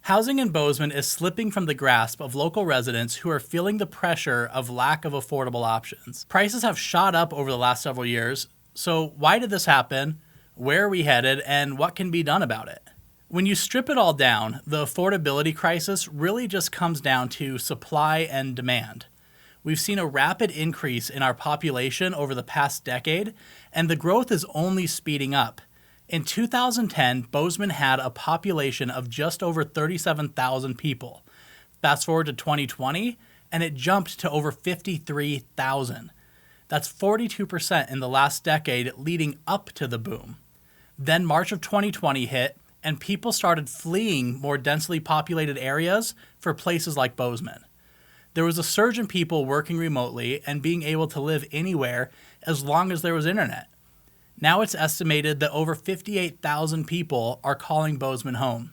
Housing in Bozeman is slipping from the grasp of local residents who are feeling the pressure of lack of affordable options. Prices have shot up over the last several years, so why did this happen? Where are we headed, and what can be done about it? When you strip it all down, the affordability crisis really just comes down to supply and demand. We've seen a rapid increase in our population over the past decade, and the growth is only speeding up. In 2010, Bozeman had a population of just over 37,000 people. Fast forward to 2020, and it jumped to over 53,000. That's 42% in the last decade leading up to the boom. Then March of 2020 hit, and people started fleeing more densely populated areas for places like Bozeman. There was a surge in people working remotely and being able to live anywhere as long as there was internet. Now it's estimated that over 58,000 people are calling Bozeman home,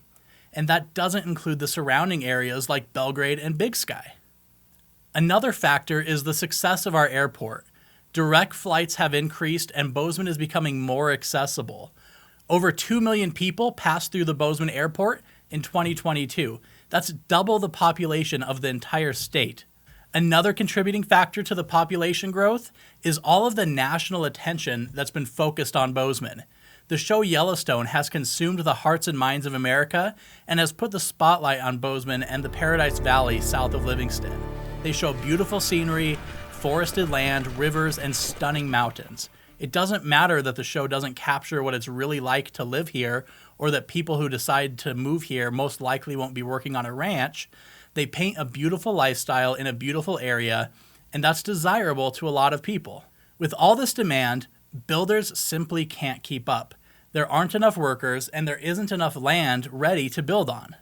and that doesn't include the surrounding areas like Belgrade and Big Sky. Another factor is the success of our airport. Direct flights have increased and Bozeman is becoming more accessible. Over 2 million people passed through the Bozeman airport in 2022. That's double the population of the entire state. Another contributing factor to the population growth is all of the national attention that's been focused on Bozeman. The show Yellowstone has consumed the hearts and minds of America and has put the spotlight on Bozeman and the Paradise Valley south of Livingston. They show beautiful scenery, forested land, rivers, and stunning mountains. It doesn't matter that the show doesn't capture what it's really like to live here, or that people who decide to move here most likely won't be working on a ranch. They paint a beautiful lifestyle in a beautiful area, and that's desirable to a lot of people. With all this demand, builders simply can't keep up. There aren't enough workers, and there isn't enough land ready to build on.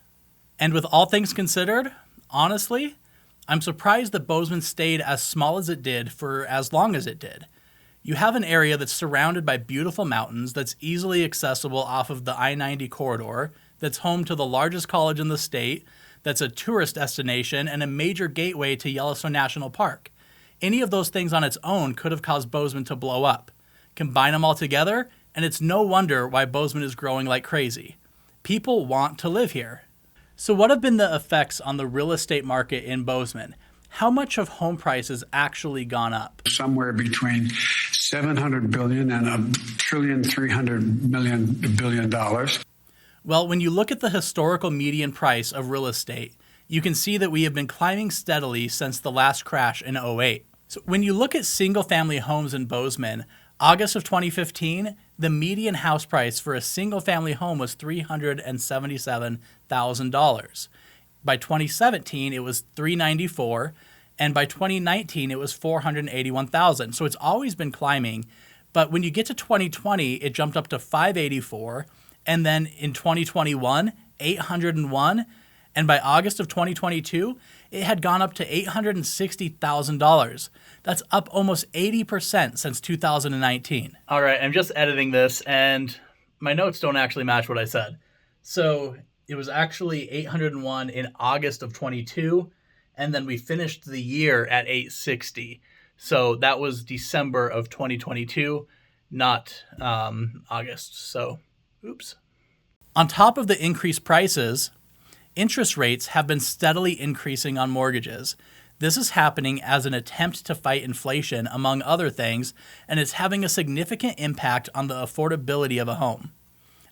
And with all things considered, honestly, I'm surprised that Bozeman stayed as small as it did for as long as it did. You have an area that's surrounded by beautiful mountains, that's easily accessible off of the I-90 corridor, that's home to the largest college in the state, that's a tourist destination, and a major gateway to Yellowstone National Park. Any of those things on its own could have caused Bozeman to blow up. Combine them all together, and it's no wonder why Bozeman is growing like crazy. People want to live here. So what have been the effects on the real estate market in Bozeman? How much have home prices actually gone up? Somewhere between $700 billion and $1.3 trillion. Well, when you look at the historical median price of real estate, you can see that we have been climbing steadily since the last crash in '08. So when you look at single-family homes in Bozeman, August of 2015, the median house price for a single-family home was $377,000. By 2017, it was $394,000, and by 2019, it was $481,000. So it's always been climbing, but when you get to 2020, it jumped up to $584,000. And then in 2021, $801,000, and by August of 2022, it had gone up to $860,000. That's up almost 80% since 2019. All right, I'm just editing this, and my notes don't actually match what I said. So it was actually $801 in August of 22, and then we finished the year at $860. So that was December of 2022, not August. So oops. On top of the increased prices, interest rates have been steadily increasing on mortgages. This is happening as an attempt to fight inflation, among other things, and it's having a significant impact on the affordability of a home.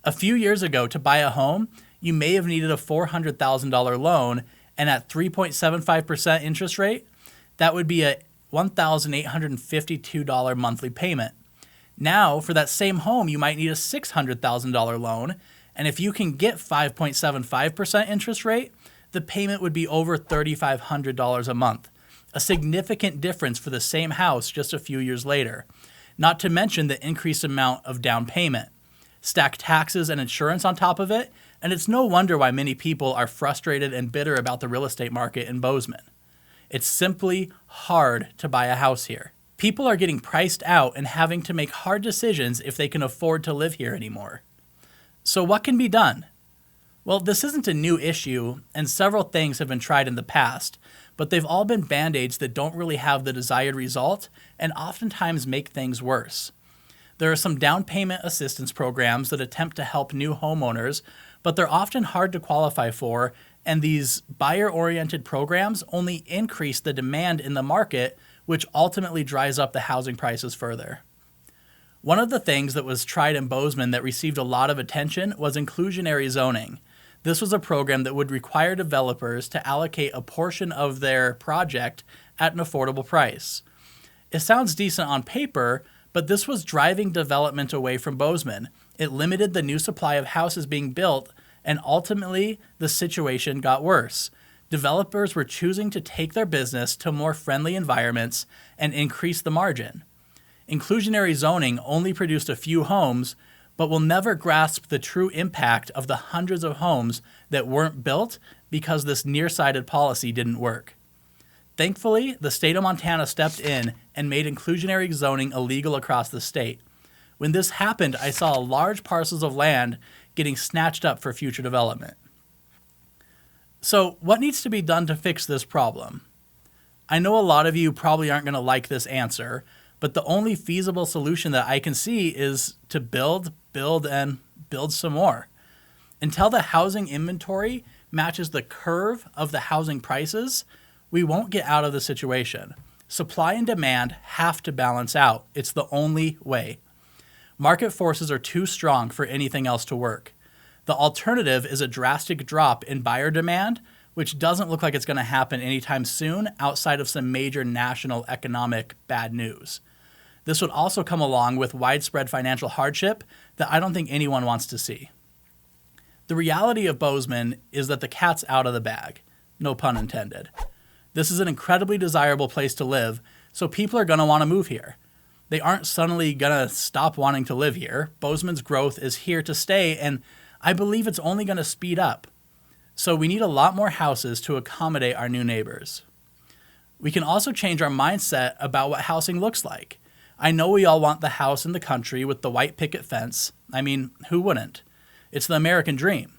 A few years ago, to buy a home, you may have needed a $400,000 loan, and at 3.75% interest rate, that would be a $1,852 monthly payment. Now, for that same home, you might need a $600,000 loan, and if you can get 5.75% interest rate, the payment would be over $3,500 a month, a significant difference for the same house just a few years later, not to mention the increased amount of down payment. Stack taxes and insurance on top of it, and it's no wonder why many people are frustrated and bitter about the real estate market in Bozeman. It's simply hard to buy a house here. People are getting priced out and having to make hard decisions if they can afford to live here anymore. So what can be done? Well, this isn't a new issue, and several things have been tried in the past, but they've all been band-aids that don't really have the desired result and oftentimes make things worse. There are some down payment assistance programs that attempt to help new homeowners, but they're often hard to qualify for, and these buyer-oriented programs only increase the demand in the market, which ultimately dries up the housing prices further. One of the things that was tried in Bozeman that received a lot of attention was inclusionary zoning. This was a program that would require developers to allocate a portion of their project at an affordable price. It sounds decent on paper, but this was driving development away from Bozeman. It limited the new supply of houses being built, and ultimately the situation got worse. Developers were choosing to take their business to more friendly environments and increase the margin. Inclusionary zoning only produced a few homes, but will never grasp the true impact of the hundreds of homes that weren't built because this nearsighted policy didn't work. Thankfully, the state of Montana stepped in and made inclusionary zoning illegal across the state. When this happened, I saw large parcels of land getting snatched up for future development. So, what needs to be done to fix this problem? I know a lot of you probably aren't going to like this answer, but the only feasible solution that I can see is to build, and build some more. Until the housing inventory matches the curve of the housing prices, we won't get out of the situation. Supply and demand have to balance out. It's the only way. Market forces are too strong for anything else to work. The alternative is a drastic drop in buyer demand, which doesn't look like it's going to happen anytime soon outside of some major national economic bad news. This would also come along with widespread financial hardship that I don't think anyone wants to see. The reality of Bozeman is that the cat's out of the bag. No pun intended. This is an incredibly desirable place to live, so people are going to want to move here. They aren't suddenly going to stop wanting to live here. Bozeman's growth is here to stay, and I believe it's only going to speed up. So we need a lot more houses to accommodate our new neighbors. We can also change our mindset about what housing looks like. I know we all want the house in the country with the white picket fence. I mean, who wouldn't? It's the American dream.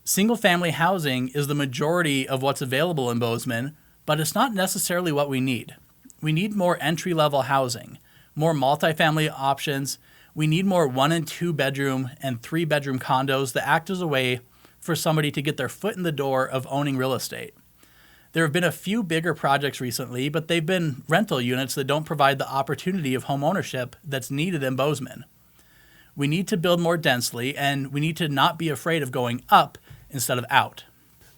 Single-family housing is the majority of what's available in Bozeman, but it's not necessarily what we need. We need more entry-level housing, more multifamily options. We need more 1- and 2-bedroom and 3-bedroom condos that act as a way for somebody to get their foot in the door of owning real estate. There have been a few bigger projects recently, but they've been rental units that don't provide the opportunity of home ownership that's needed in Bozeman. We need to build more densely, and we need to not be afraid of going up instead of out.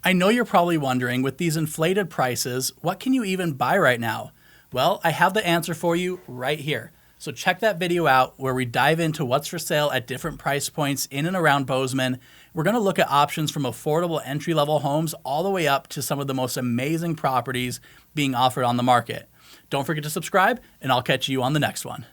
I know you're probably wondering, with these inflated prices, what can you even buy right now? Well, I have the answer for you right here. So check that video out where we dive into what's for sale at different price points in and around Bozeman. We're going to look at options from affordable entry-level homes all the way up to some of the most amazing properties being offered on the market. Don't forget to subscribe, and I'll catch you on the next one.